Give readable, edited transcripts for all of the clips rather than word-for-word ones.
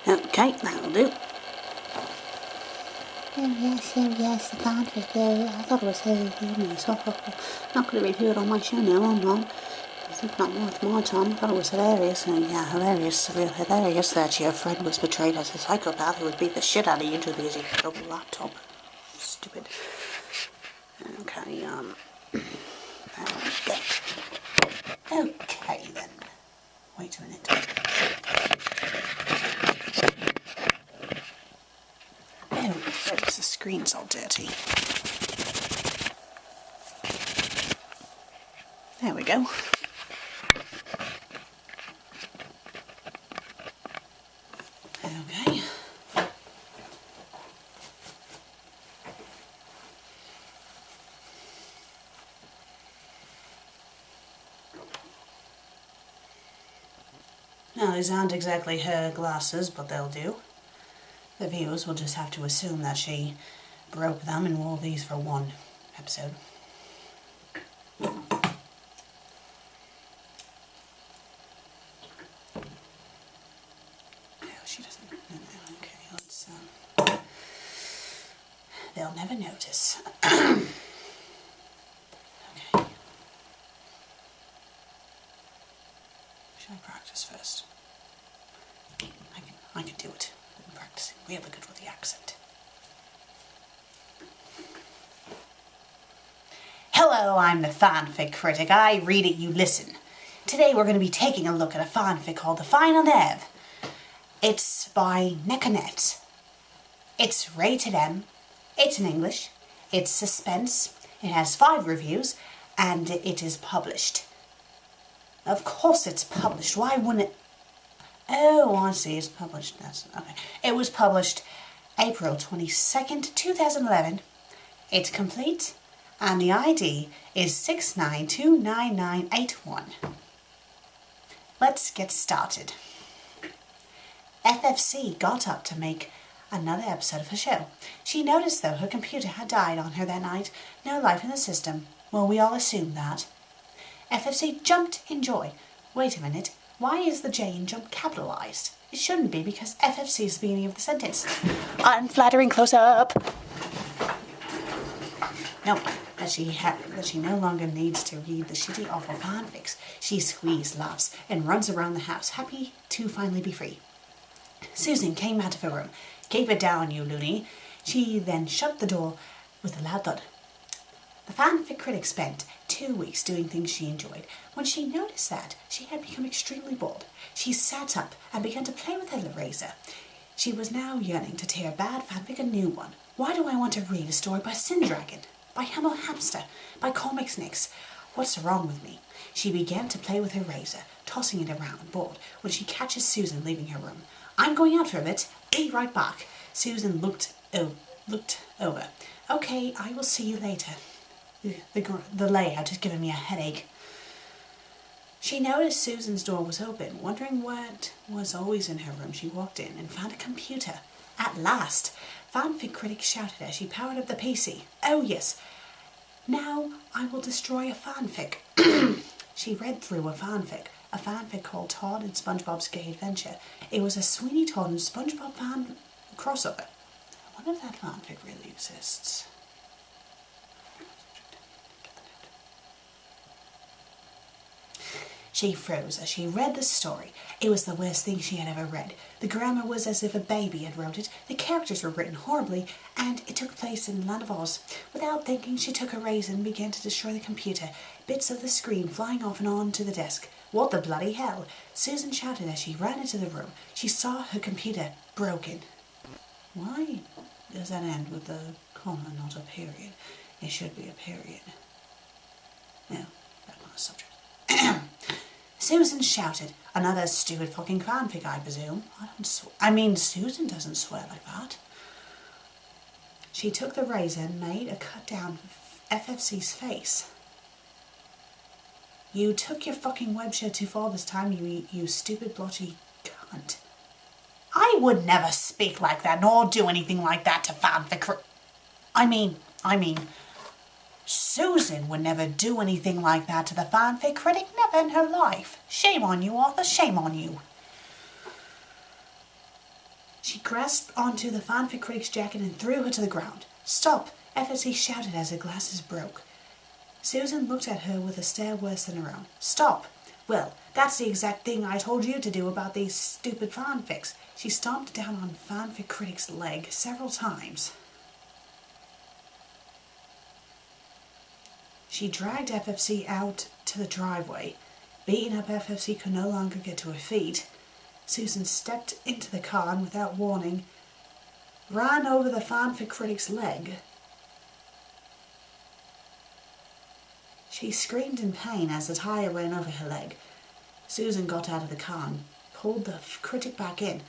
Okay, that'll do. Oh yes, the fanfic there. I thought it was not going to review it on my show now, I'm not. It's not worth my time. I thought it was hilarious. Yeah, hilarious, real hilarious that your friend was betrayed as a psychopath who would beat the shit out of you just because you broke a laptop. Stupid. Okay, there we go. Okay then. Wait a minute. Oh, oops, the screen's all dirty. There we go. Okay. Now, these aren't exactly her glasses, but they'll do. The viewers will just have to assume that she broke them and wore these for one episode. She doesn't. Okay, let's. They'll never notice. Okay. Should I practice first? I can do it. I've been practicing really good with the accent. Hello, I'm the FanFic Critic. I read it, you listen. Today we're going to be taking a look at a fanfic called The Final Nev. It's by Nekanet. It's rated M. It's in English. It's suspense. It has 5 reviews. And it is published. Of course it's published. Why wouldn't it? Oh, I see. It's published. That's okay. It was published April 22nd, 2011. It's complete. And the ID is 6929981. Let's get started. FFC got up to make another episode of her show. She noticed, though, her computer had died on her that night. No life in the system. Well, we all assumed that. FFC jumped in joy. Wait a minute. Why is the J in jump capitalized? It shouldn't be because FFC is the beginning of the sentence. Unflattering close-up. No, that she no longer needs to read the shitty, awful fanfics. She squeezes, laughs, and runs around the house, happy to finally be free. Susan came out of her room. Keep it down, you loony. She then shut the door with a loud thud. The FanFic Critic spent 2 weeks doing things she enjoyed. When she noticed that, she had become extremely bored. She sat up and began to play with her eraser. She was now yearning to tear bad fanfic a new one. Why do I want to read a story by Sindragon? By Hamel Hamster? By Comics Nix? What's wrong with me? She began to play with her razor, tossing it around, bored, when she catches Susan leaving her room. I'm going out for a bit. Be right back. Susan looked over. Okay, I will see you later. The layout is giving me a headache. She noticed Susan's door was open. Wondering what was always in her room, she walked in and found a computer. At last! FanFic Critic shouted as she powered up the PC. Oh yes, now I will destroy a fanfic. She read through a fanfic called Todd and SpongeBob's Gay Adventure. It was a Sweeney Todd and SpongeBob fan crossover. I wonder if that fanfic really exists. She froze as she read the story. It was the worst thing she had ever read. The grammar was as if a baby had wrote it, the characters were written horribly, and it took place in the Land of Oz. Without thinking, she took a razor and began to destroy the computer, bits of the screen flying off and onto the desk. What the bloody hell? Susan shouted as she ran into the room. She saw her computer broken. Why does that end with a comma, not a period? It should be a period. No, back on the subject. Susan shouted. Another stupid fucking fanfic, I presume. I mean, Susan doesn't swear like that. She took the razor and made a cut down FFC's face. You took your fucking web show too far this time, you stupid blotchy cunt. I would never speak like that, nor do anything like that to fanfic. I mean, Susan would never do anything like that to the FanFic Critic, never in her life. Shame on you, Arthur, shame on you. She grasped onto the FanFic Critic's jacket and threw her to the ground. "Stop!" FFC shouted as her glasses broke. Susan looked at her with a stare worse than her own. "Stop! Well, that's the exact thing I told you to do about these stupid fanfics." She stomped down on FanFic Critic's leg several times. She dragged FFC out to the driveway. Beaten up FFC could no longer get to her feet. Susan stepped into the car and, without warning, ran over the FanFic Critic's leg. She screamed in pain as the tire ran over her leg. Susan got out of the car and pulled the critic back in.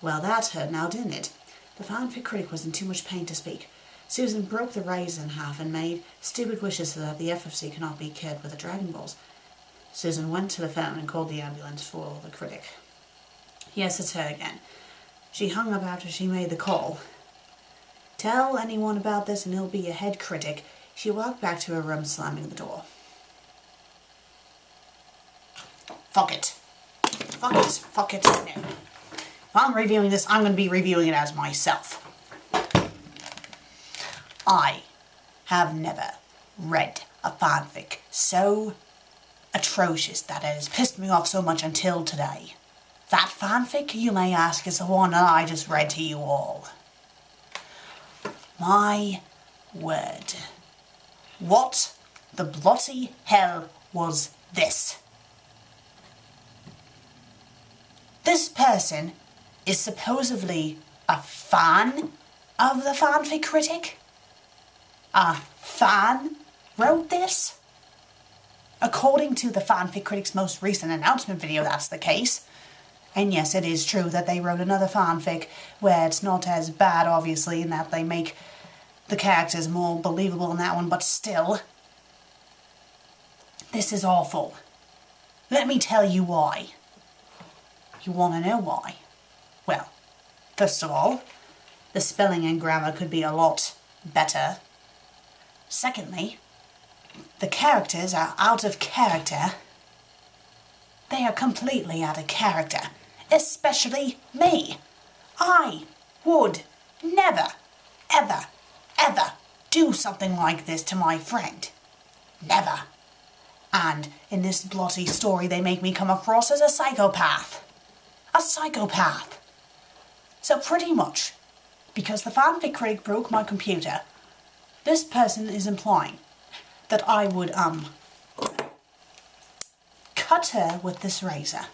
Well, that hurt now, didn't it? The FanFic Critic was in too much pain to speak. Susan broke the razor in half and made stupid wishes so that the FFC could not be cured with the Dragon Balls. Susan went to the phone and called the ambulance for the critic. Yes, it's her again. She hung up after she made the call. "Tell anyone about this and he'll be a head critic." She walked back to her room, slamming the door. Fuck it. Fuck it. Fuck it. No. If I'm reviewing this, I'm going to be reviewing it as myself. I have never read a fanfic so atrocious that it has pissed me off so much until today. That fanfic, you may ask, is the one that I just read to you all. My word. What the bloody hell was this? This person is supposedly a fan of the FanFic Critic? A fan wrote this? According to the FanFic Critic's most recent announcement video, that's the case. And yes, it is true that they wrote another fanfic where it's not as bad, obviously, in that they make the characters more believable in that one, but still. This is awful. Let me tell you why. You want to know why? Well, first of all, the spelling and grammar could be a lot better. Secondly, the characters are out of character. They are completely out of character. Especially me. I would never, ever, ever do something like this to my friend. Never. And in this bloody story, they make me come across as a psychopath. A psychopath. So pretty much, because the FanFic Critic broke my computer, this person is implying that I would, cut her with this razor,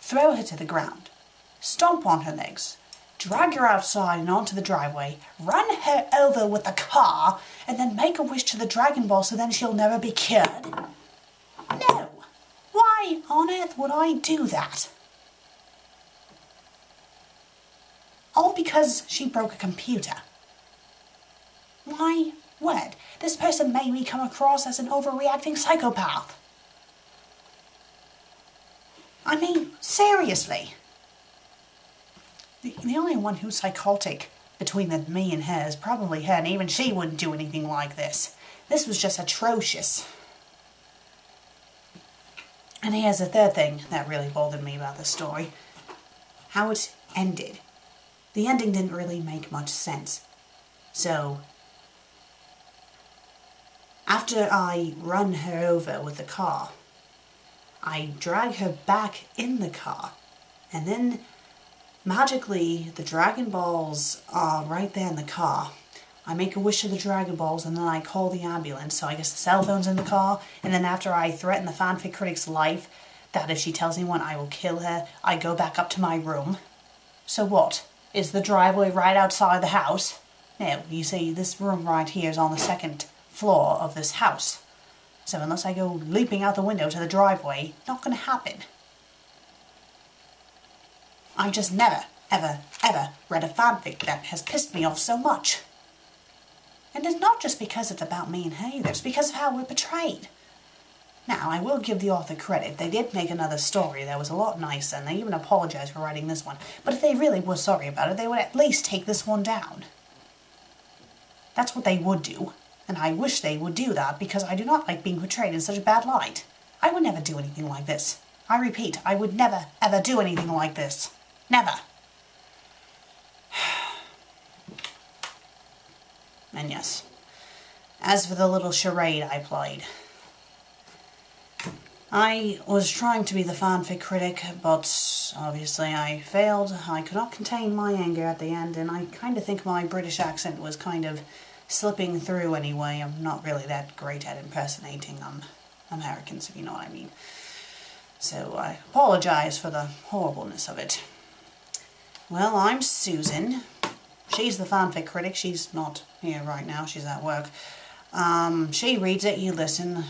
throw her to the ground, stomp on her legs, drag her outside and onto the driveway, run her over with the car, and then make a wish to the Dragon Ball so then she'll never be cured? No! Why on earth would I do that? All because she broke a computer. My word, this person made me come across as an overreacting psychopath. I mean, seriously. The only one who's psychotic between me and her is probably her, and even she wouldn't do anything like this. This was just atrocious. And here's the third thing that really bothered me about the story. How it ended. The ending didn't really make much sense. So, after I run her over with the car, I drag her back in the car, and then magically the Dragon Balls are right there in the car. I make a wish to the Dragon Balls, and then I call the ambulance, so I guess the cell phone's in the car, and then after I threaten the FanFic Critic's life, that if she tells anyone I will kill her, I go back up to my room. So what? Is the driveway right outside the house? No, you see, this room right here is on the second floor of this house. So unless I go leaping out the window to the driveway, not going to happen. I've just never, ever, ever read a fanfic that has pissed me off so much. And it's not just because it's about me and her either, it's because of how we're portrayed. Now, I will give the author credit. They did make another story that was a lot nicer, and they even apologized for writing this one. But if they really were sorry about it, they would at least take this one down. That's what they would do. And I wish they would do that, because I do not like being portrayed in such a bad light. I would never do anything like this. I repeat, I would never, ever do anything like this. Never. And yes, as for the little charade I played, I was trying to be the fanfic critic, but obviously I failed. I could not contain my anger at the end, and I kind of think my British accent was kind of slipping through anyway. I'm not really that great at impersonating Americans, if you know what I mean. So I apologise for the horribleness of it. Well, I'm Susan. She's the fanfic critic. She's not here right now. She's at work. She reads it, you listen.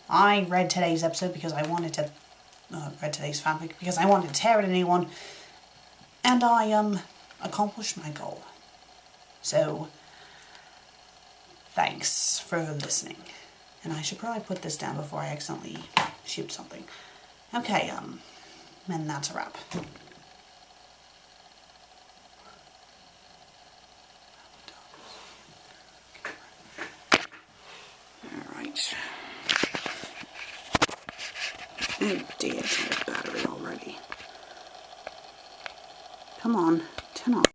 I read today's episode because I wanted to... read today's fanfic because I wanted to tear it a new one. And I, accomplished my goal. So, thanks for listening. And I should probably put this down before I accidentally shoot something. Okay, and that's a wrap. Alright. Oh dear, it's out of battery already. Come on, turn on.